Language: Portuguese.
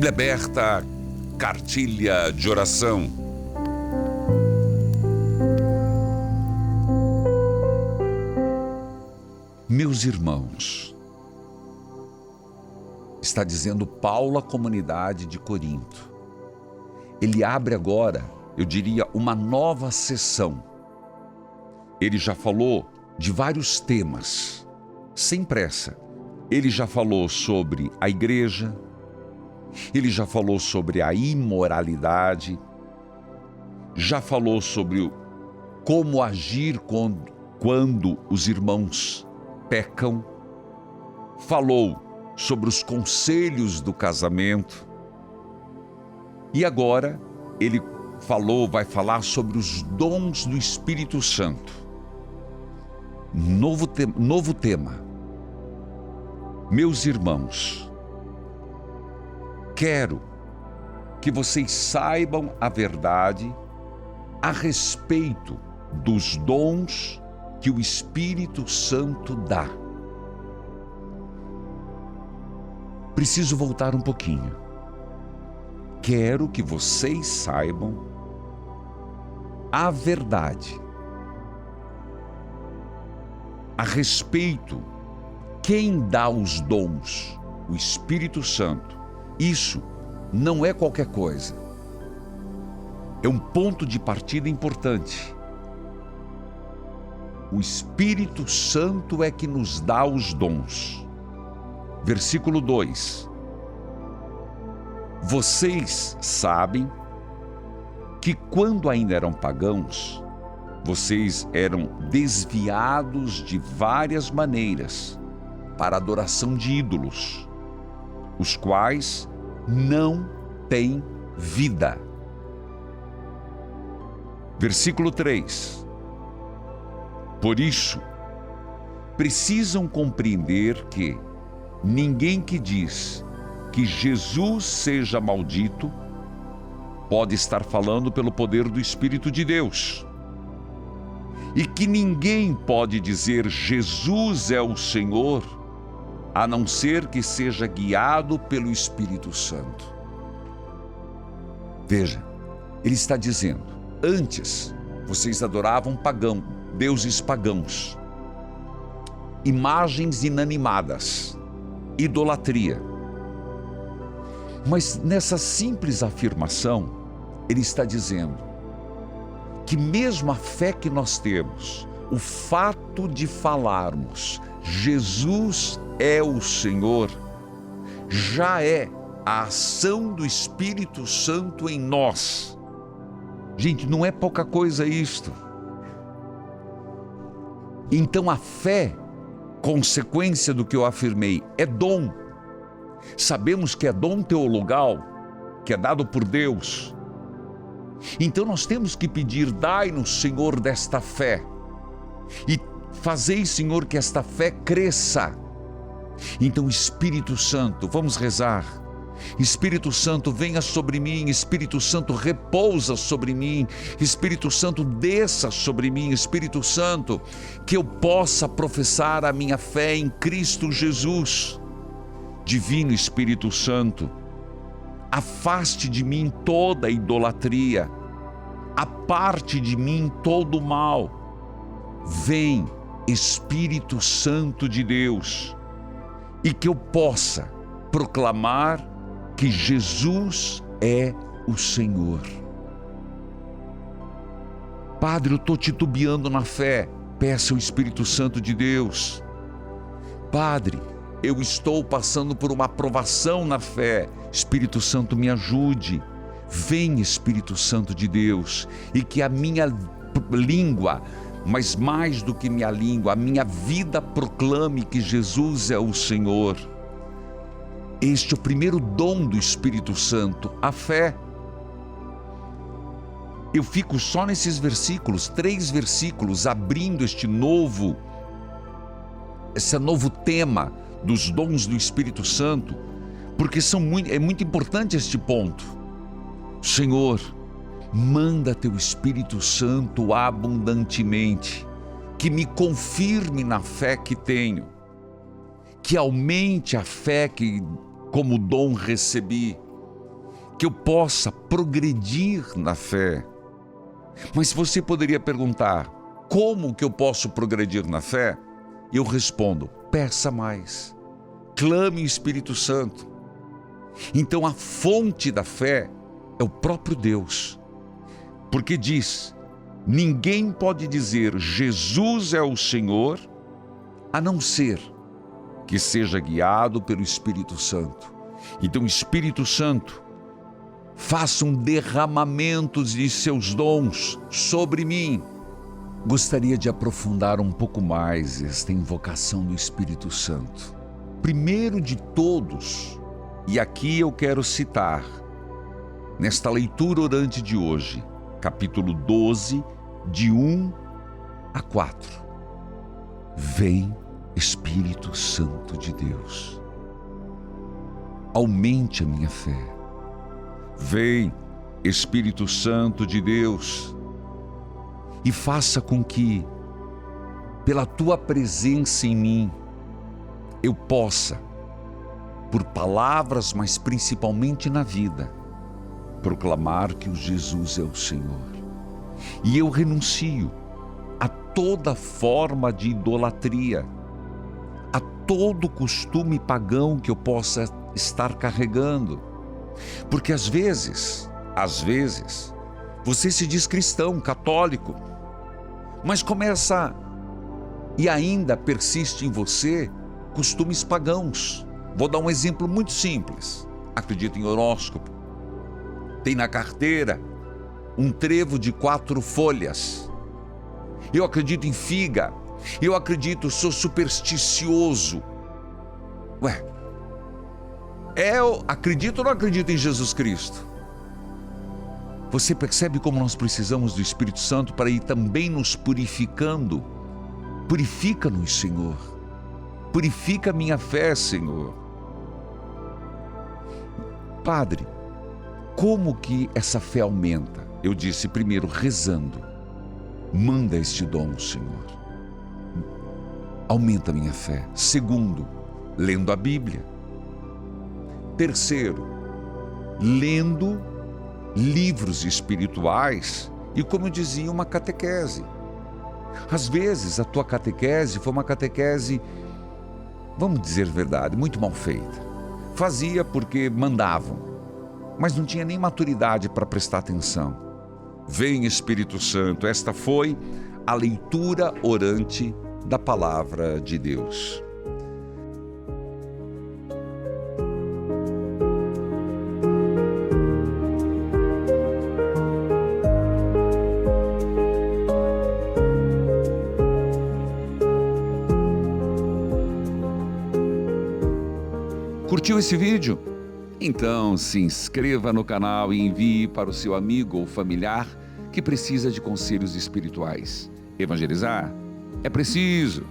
Bíblia aberta, cartilha de oração. Meus irmãos, está dizendo Paulo à comunidade de Corinto. Ele abre agora, eu diria, uma nova sessão. Ele já falou de vários temas, sem pressa. Ele já falou sobre a igreja, ele já falou sobre a imoralidade, já falou sobre como agir quando os irmãos pecam, falou sobre os conselhos do casamento e agora ele vai falar sobre os dons do Espírito Santo. Novo tema. Meus irmãos, quero que vocês saibam a verdade a respeito dos dons que o Espírito Santo dá. Preciso voltar um pouquinho. Quero que vocês saibam a verdade a respeito quem dá os dons, o Espírito Santo. Isso não é qualquer coisa. É um ponto de partida importante. O Espírito Santo é que nos dá os dons. Versículo 2. Vocês sabem que quando ainda eram pagãos, vocês eram desviados de várias maneiras para a adoração de ídolos, os quais não têm vida. Versículo 3. Por isso, precisam compreender que ninguém que diz que Jesus seja maldito pode estar falando pelo poder do Espírito de Deus. E que ninguém pode dizer Jesus é o Senhor, a não ser que seja guiado pelo Espírito Santo. Veja, ele está dizendo, antes vocês adoravam deuses pagãos, imagens inanimadas, idolatria. Mas nessa simples afirmação, ele está dizendo que mesmo a fé que nós temos, o fato de falarmos Jesus é o Senhor, já é a ação do Espírito Santo em nós. Gente, não é pouca coisa isto. Então a fé, consequência do que eu afirmei, é dom. Sabemos que é dom teologal, que é dado por Deus. Então nós temos que pedir, dai-nos, Senhor, desta fé. E fazei, Senhor, que esta fé cresça. Então, Espírito Santo, vamos rezar. Espírito Santo, venha sobre mim. Espírito Santo, repousa sobre mim. Espírito Santo, desça sobre mim. Espírito Santo, que eu possa professar a minha fé em Cristo Jesus. Divino Espírito Santo, afaste de mim toda a idolatria, aparte de mim todo o mal. Vem, Espírito Santo de Deus, e que eu possa proclamar que Jesus é o Senhor. Padre, eu estou titubeando na fé. Peça ao Espírito Santo de Deus. Padre, eu estou passando por uma provação na fé. Espírito Santo, me ajude. Vem, Espírito Santo de Deus, e que a minha língua, mas mais do que minha língua, a minha vida proclame que Jesus é o Senhor. Este é o primeiro dom do Espírito Santo, a fé. Eu fico só nesses versículos, 3 versículos, abrindo esse novo tema dos dons do Espírito Santo, porque é muito importante este ponto. Senhor, manda teu Espírito Santo abundantemente, que me confirme na fé que tenho, que aumente a fé que como dom recebi, que eu possa progredir na fé. Mas você poderia perguntar: como que eu posso progredir na fé? Eu respondo: peça mais, clame o Espírito Santo. Então a fonte da fé é o próprio Deus, porque diz: ninguém pode dizer Jesus é o Senhor, a não ser que seja guiado pelo Espírito Santo. Então, Espírito Santo, faça um derramamento de seus dons sobre mim. Gostaria de aprofundar um pouco mais esta invocação do Espírito Santo. Primeiro de todos, e aqui eu quero citar, nesta leitura orante de hoje, capítulo 12, de 1 a 4. Vem, Espírito Santo de Deus, aumente a minha fé. Vem, Espírito Santo de Deus, e faça com que, pela tua presença em mim, eu possa, por palavras, mas principalmente na vida, proclamar que o Jesus é o Senhor. E eu renuncio a toda forma de idolatria, a todo costume pagão que eu possa estar carregando. Porque às vezes, você se diz cristão, católico, mas começa e ainda persiste em você costumes pagãos. Vou dar um exemplo muito simples. Acredita em horóscopo, tem na carteira um trevo de 4 folhas. Eu acredito em figa, eu acredito, sou supersticioso. Eu acredito ou não acredito em Jesus Cristo? Você percebe como nós precisamos do Espírito Santo para ir também nos purificando? Purifica-nos, Senhor. Purifica a minha fé, Senhor. Padre, como que essa fé aumenta? Eu disse: primeiro, rezando. Manda este dom, Senhor. Aumenta a minha fé. Segundo, lendo a Bíblia. Terceiro, lendo livros espirituais e, como eu dizia, uma catequese. Às vezes a tua catequese foi uma catequese, vamos dizer a verdade, muito mal feita. Fazia porque mandavam, mas não tinha nem maturidade para prestar atenção. Vem, Espírito Santo. Esta foi a leitura orante da palavra de Deus. Curtiu esse vídeo? Então se inscreva no canal e envie para o seu amigo ou familiar que precisa de conselhos espirituais. Evangelizar é preciso.